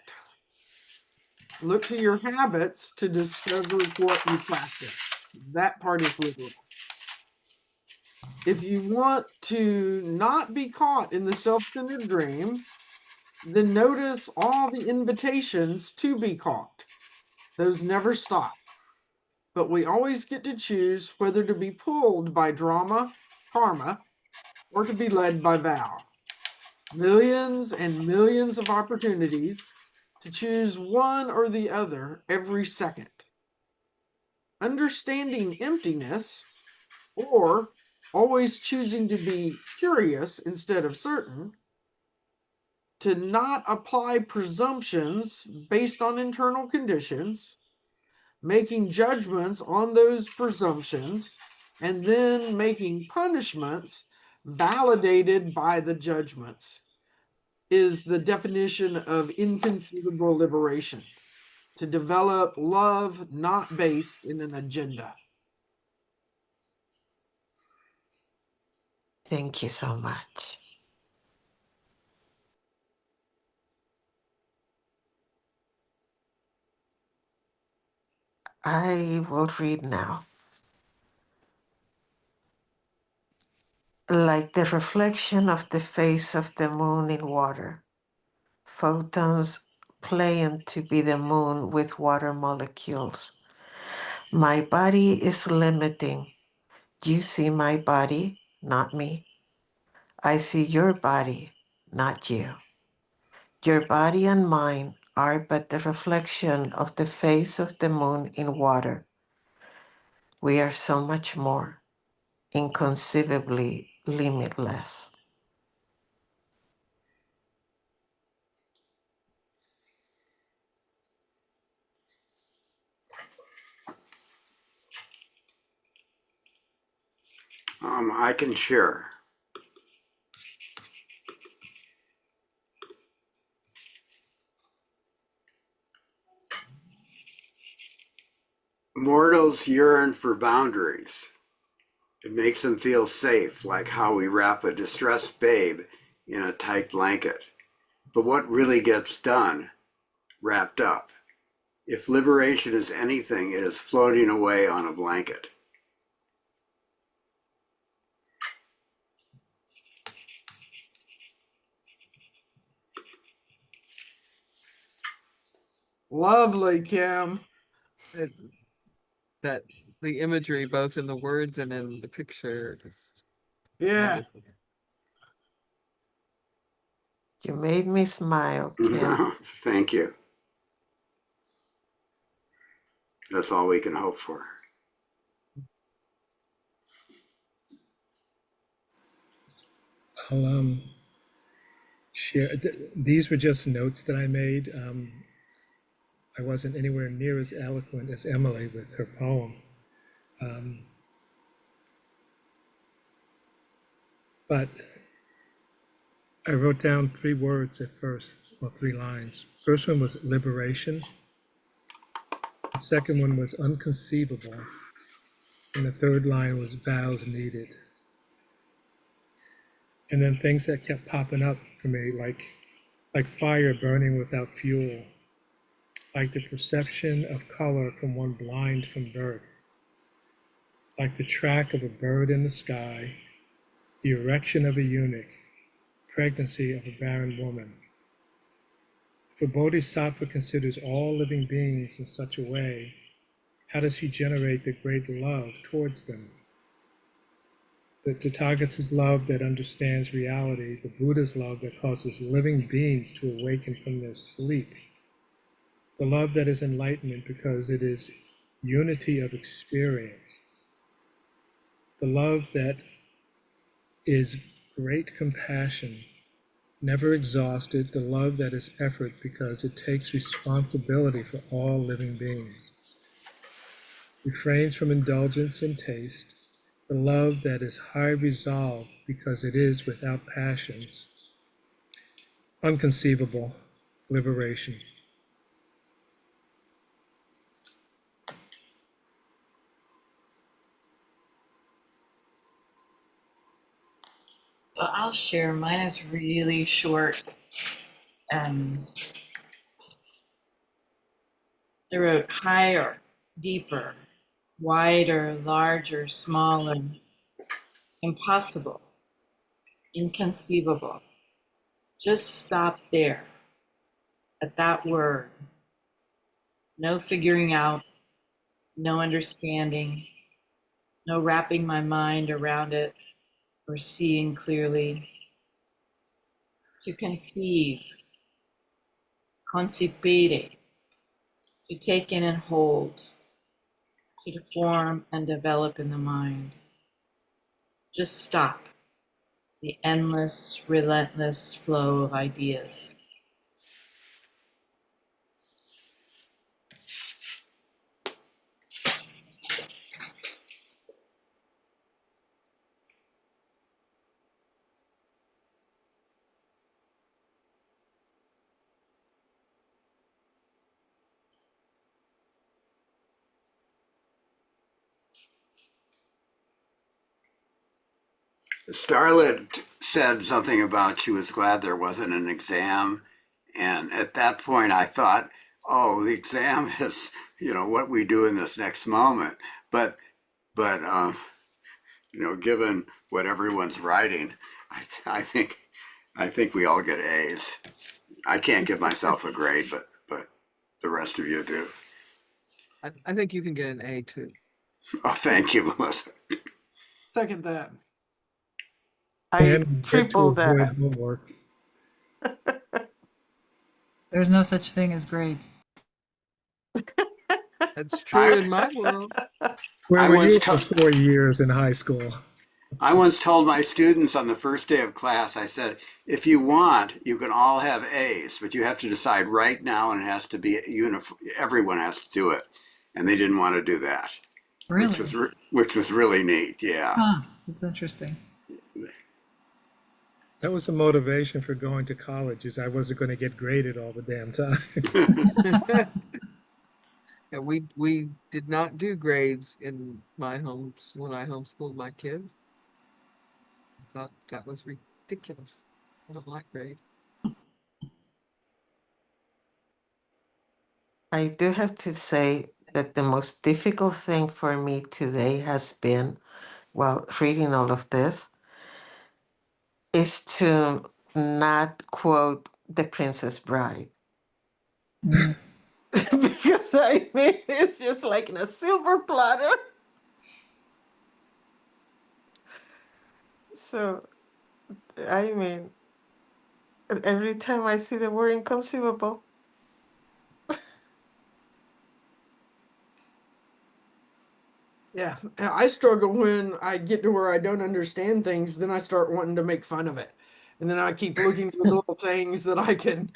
Look to your habits to discover what you practice. That part is literal. If you want to not be caught in the self-centered dream, then notice all the invitations to be caught. Those never stop. But we always get to choose whether to be pulled by drama, karma, or to be led by vow. Millions and millions of opportunities to choose one or the other every second. Understanding emptiness, or always choosing to be curious instead of certain, to not apply presumptions based on internal conditions, making judgments on those presumptions, and then making punishments validated by the judgments, is the definition of inconceivable liberation. To develop love not based in an agenda. Thank you so much. I will read now. like the reflection of the face of the moon in water. Photons playing to be the moon with water molecules. My body is limiting. You see my body, not me. I see your body, not you. Your body and mine are but the reflection of the face of the moon in water. We are so much more, inconceivably limitless. I can share. Mortals yearn for boundaries. It makes them feel safe, like how we wrap a distressed babe in a tight blanket. But what really gets done, wrapped up? If liberation is anything, it is floating away on a blanket. Lovely, Kim. It, that the imagery, both in the words and in the picture, is Yeah. wonderful. You made me smile, Kim. Thank you. That's all we can hope for. I'll share. These were just notes that I made. I wasn't anywhere near as eloquent as Emily with her poem. But I wrote down 3 words at first, or 3 lines. First one was liberation. The second one was unconceivable. And the third line was vows needed. And then things that kept popping up for me, like fire burning without fuel, like the perception of color from one blind from birth, like the track of a bird in the sky, the erection of a eunuch, pregnancy of a barren woman. If a bodhisattva considers all living beings in such a way, how does he generate the great love towards them? The Tathagata's love that understands reality, the Buddha's love that causes living beings to awaken from their sleep, the love that is enlightenment because it is unity of experience, the love that is great compassion, never exhausted, the love that is effort because it takes responsibility for all living beings, refrains from indulgence in taste, the love that is high resolve because it is without passions, unconceivable liberation. Well, I'll share. Mine is really short. I wrote higher, deeper, wider, larger, smaller, impossible, inconceivable. Just stop there at that word. No figuring out, no understanding, no wrapping my mind around it or seeing clearly. To conceive, concipere, to take in and hold, to form and develop in the mind. Just stop the endless, relentless flow of ideas. Starlet said something about she was glad there wasn't an exam. And at that point, I thought, oh, the exam is, what we do in this next moment. But given what everyone's writing, I think we all get A's. I can't give myself a grade, but the rest of you do. I think you can get an A too. Oh, thank you, Melissa. Second that. I And we get to tripled avoid that. homework. There's no such thing as grades. That's true in my world. Where I were once you for 4 years in high school? I once told my students on the first day of class, I said, if you want, you can all have A's, but you have to decide right now, and it has to be uniform. Everyone has to do it. And they didn't want to do that, Really? which was really neat. Yeah. Huh. That's interesting. That was the motivation for going to college, is I wasn't going to get graded all the damn time. Yeah, we did not do grades in my homes when I homeschooled my kids. I thought that was ridiculous. I don't like grade. I do have to say that the most difficult thing for me today has been, while reading all of this, is to not quote The Princess Bride. Mm. Because I mean, it's just like in a silver platter. So, I mean, every time I see the word inconceivable, Yeah, I struggle when I get to where I don't understand things. Then I start wanting to make fun of it, and then I keep looking for the little things that I can.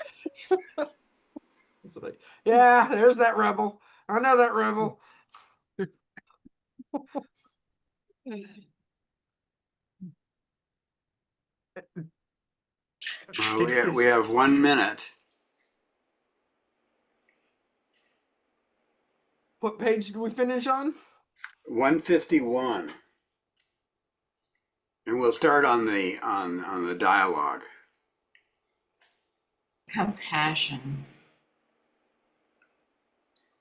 Like, yeah, there's that rebel. I know that rebel. We have 1 minute. What page did we finish on? 151. And we'll start on the dialogue. Compassion.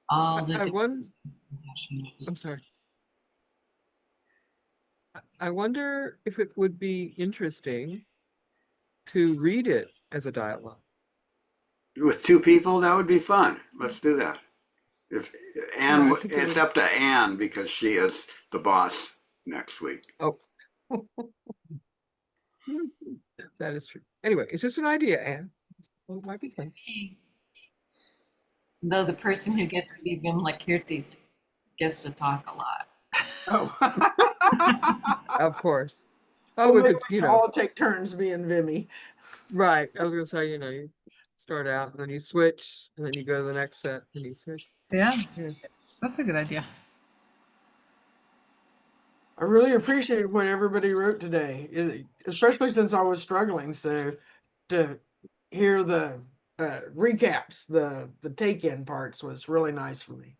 All the compassion. I'm sorry. I wonder if it would be interesting to read it as a dialogue. With 2 people, that would be fun. Let's do that. If Anne, Yeah, I think it's up to Anne because she is the boss next week. Oh, that is true. Anyway, it's just an idea, Anne. Well, it might be fun. Though the person who gets to be Vimalakirti gets to talk a lot. Oh, Of course. well, Oh, if maybe it's, we can all take turns being Vimy. right. I was gonna say, you start out and then you switch, and then you go to the next set and you switch. Yeah, Yeah. that's a good idea. I really appreciate what everybody wrote today, especially since I was struggling. So to hear the recaps, the take-in parts was really nice for me.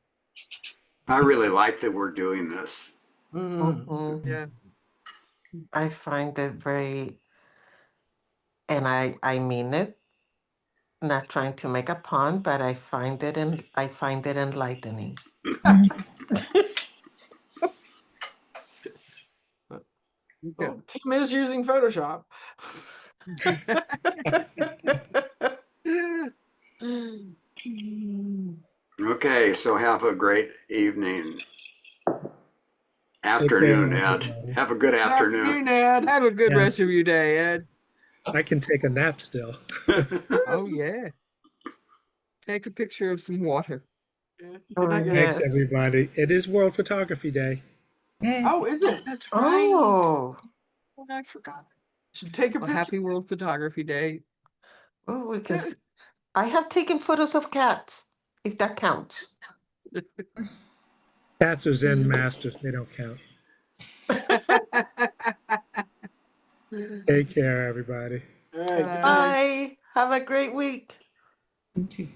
I really like that we're doing this. mhm, Yeah. I find it very, and I mean it, not trying to make a pun, but I find it enlightening. Well, Kim is using Photoshop. Okay, so have a great evening. Take Afternoon, care, Ed. everybody. Have a good afternoon. Ed. Have a good Yeah. rest of your day, Ed. I can take a nap still. Oh yeah. Take a picture of some water. Good night, guys. Thanks, Yes. everybody. It is World Photography Day. Yay. Oh, is it? That's right. Oh, Oh, I forgot. Should take a Well, picture. happy World Photography Day. oh, because I have taken photos of cats, if that counts. Cats are Zen masters. They don't count. Take care, everybody. All right. Good night. Bye. Have a great week. You too.